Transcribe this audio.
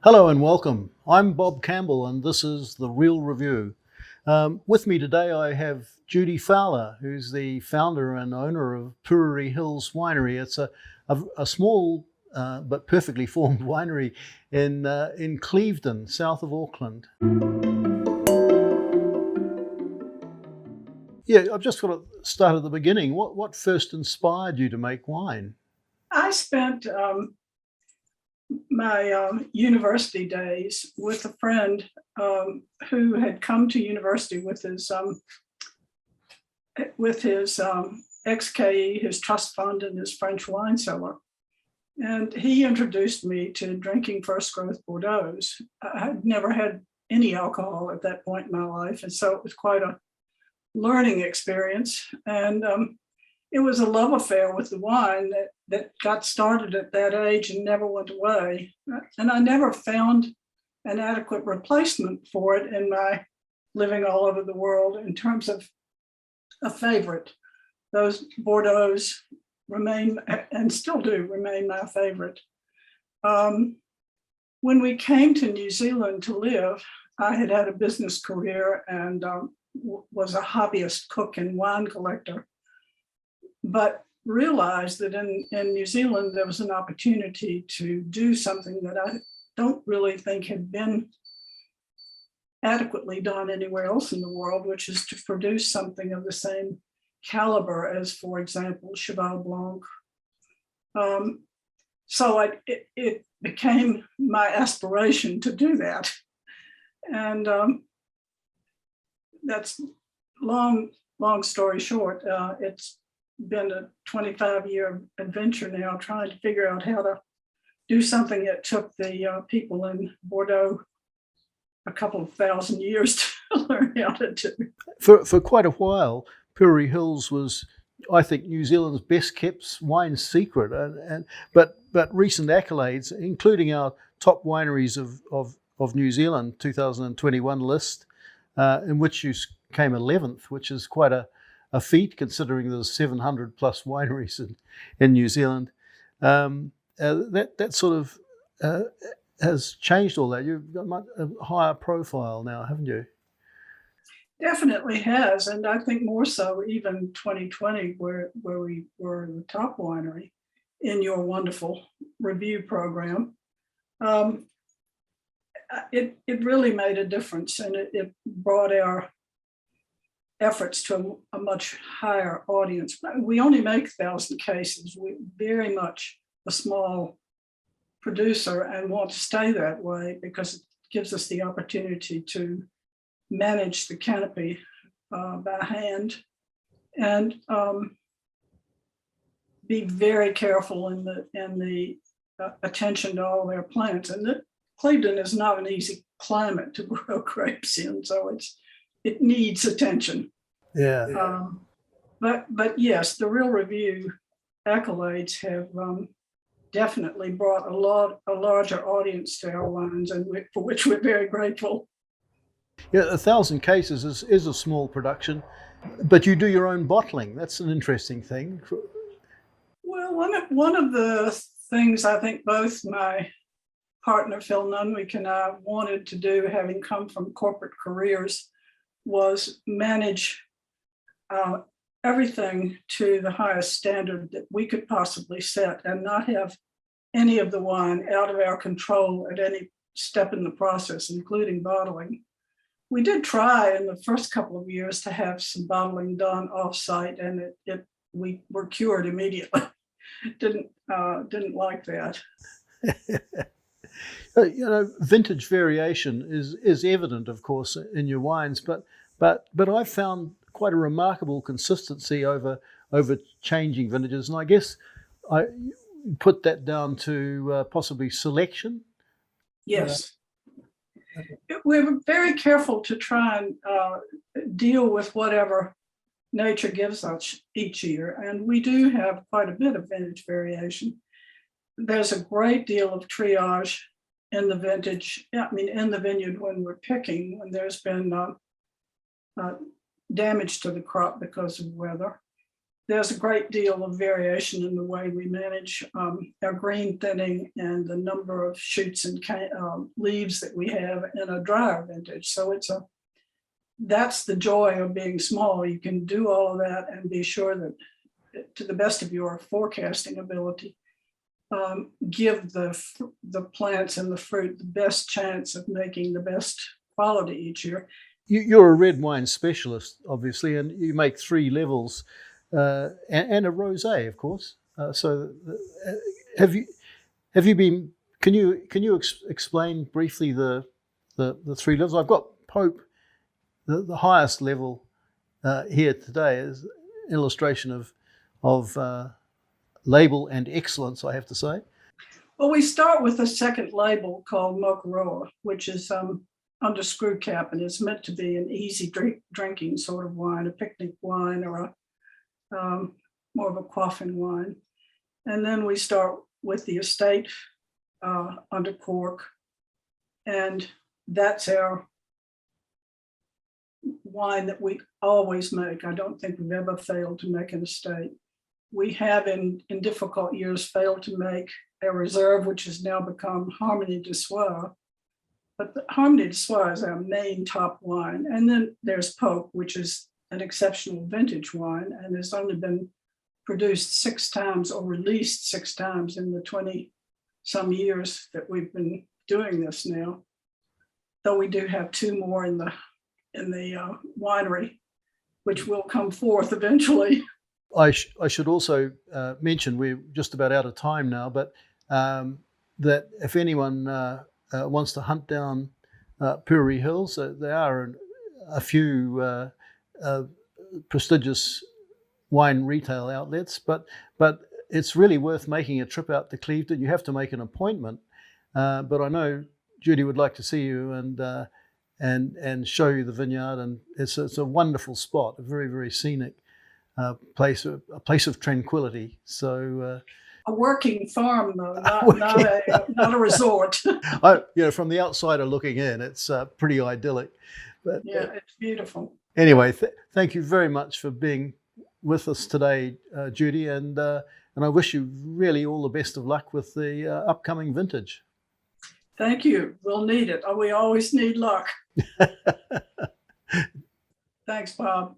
Hello and welcome. I'm Bob Campbell and this is The Real Review. With me today I have Judy Fowler, who's the founder and owner of Puriri Hills Winery. It's a small but perfectly formed winery in Clevedon, south of Auckland. Yeah, I've just got to start at the beginning. What first inspired you to make wine? I spent my university days with a friend who had come to university with his XKE, his trust fund, and his French wine cellar. And he introduced me to drinking first growth Bordeaux's. I had never had any alcohol at that point in my life, and so it was quite a learning experience. And it was a love affair with the wine that got started at that age and never went away. And I never found an adequate replacement for it in my living all over the world in terms of a favorite. Those Bordeaux's remain, and still do remain, my favorite. When we came to New Zealand to live, I had a business career and was a hobbyist cook and wine collector, but realized that in New Zealand there was an opportunity to do something that I don't really think had been adequately done anywhere else in the world, which is to produce something of the same caliber as, for example, Cheval Blanc. So it became my aspiration to do that. And that's long story short. It's been a 25-year adventure now, trying to figure out how to do something that took the people in Bordeaux a couple of thousand years to learn how to do. For quite a while, Puriri Hills was, I think, New Zealand's best kept wine secret. But recent accolades, including our top wineries of New Zealand 2021 list, in which you came 11th, which is quite a feat considering there's 700 plus wineries in New Zealand. That sort of has changed all that. You've got a higher profile now, haven't you? Definitely has, and I think more so even 2020, where we were the top winery in your wonderful review program. It really made a difference, and it brought our efforts to a much higher audience. We only make 1,000 cases. We're very much a small producer and want to stay that way because it gives us the opportunity to manage the canopy by hand and be very careful in the attention to all their plants. And Clevedon is not an easy climate to grow grapes in, so it needs attention. Yeah. But yes, the Real Review accolades have definitely brought a larger audience to our wines, and for which we're very grateful. Yeah, 1,000 cases is a small production, but you do your own bottling. That's an interesting thing. Well, one of the things I think both my partner Phil Nunwick and I wanted to do, having come from corporate careers, was manage everything to the highest standard that we could possibly set and not have any of the wine out of our control at any step in the process, including bottling. We did try in the first couple of years to have some bottling done off-site, and we were cured immediately. Didn't like that. Vintage variation is evident, of course, in your wines, but I've found quite a remarkable consistency over changing vintages, and I guess I put that down to possibly selection. Yes. We're very careful to try and deal with whatever nature gives us each year, and we do have quite a bit of vintage variation. There's a great deal of triage in the vineyard when we're picking, when there's been damage to the crop because of weather. there's a great deal of variation in the way we manage our green thinning and the number of shoots and leaves that we have in a drier vintage. So that's the joy of being small. You can do all of that and be sure that, to the best of your forecasting ability, give the plants and the fruit the best chance of making the best quality each year. You're a red wine specialist, obviously, and you make 3 levels and a rosé, of course. Have you been? Can you explain briefly the 3 levels? I've got Pope, the highest level here today, is an illustration of label and excellence, I have to say. Well, we start with a second label called Mokaroa, which is under screw cap, and it's meant to be an easy drinking sort of wine, a picnic wine, or more of a quaffing wine. And then we start with the estate under cork, and that's our wine that we always make. I don't think we've ever failed to make an estate. We have in difficult years failed to make a reserve, which has now become Harmony de Soir. But the Harmony de Soir is our main top wine. And then there's Pope, which is an exceptional vintage wine and has only been produced 6 times or released 6 times in the 20 some years that we've been doing this now. Though we do have 2 more in the winery, which will come forth eventually. I should also mention, we're just about out of time now, but that if anyone wants to hunt down Puriri Hills, there are a few prestigious wine retail outlets, but it's really worth making a trip out to Clevedon. You have to make an appointment, but I know Judy would like to see you and show you the vineyard, and it's a wonderful spot, a very, very scenic place, a place of tranquility. So a working farm, though, not a resort. From the outsider looking in, it's pretty idyllic. But yeah, it's beautiful. Anyway, thank you very much for being with us today, Judy, and I wish you really all the best of luck with the upcoming vintage. Thank you. We'll need it. We always need luck. Thanks, Bob.